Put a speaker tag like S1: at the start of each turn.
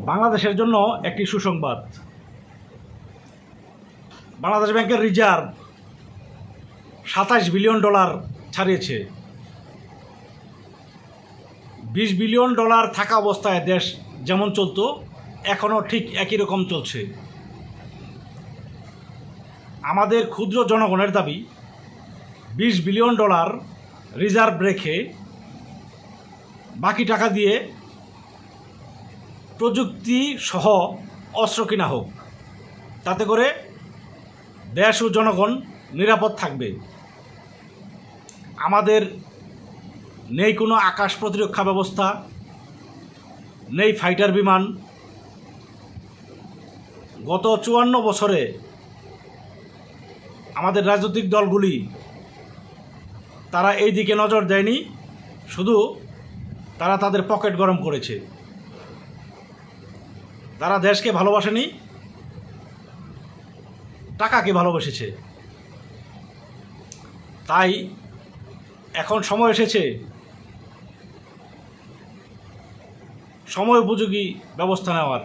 S1: বাংলাদেশের জন্য একটি সুসংবাদ। বাংলাদেশ ব্যাংকের রিজার্ভ $27 বিলিয়ন ছাড়িয়েছে। $20 বিলিয়ন থাকা অবস্থায় দেশ যেমন চলতো এখনও ঠিক একই রকম চলছে। আমাদের ক্ষুদ্র জনগণের দাবি $20 বিলিয়ন রিজার্ভ রেখে বাকি টাকা দিয়ে প্রযুক্তি সহ অস্ত্র কিনা হোক, তাতে করে দেশ ও জনগণ নিরাপদ থাকবে। আমাদের নেই কোনো আকাশ প্রতিরক্ষা ব্যবস্থা, নেই ফাইটার বিমান। গত 54 বছরে আমাদের রাজনৈতিক দলগুলি তারা এই দিকে নজর দেয়নি, শুধু তারা তাদের পকেট গরম করেছে। তারা দেশকে ভালোবাসেনি, টাকাকে ভালোবেসেছে। তাই এখন সময় এসেছে সময় উপযোগী ব্যবস্থা নেওয়ার।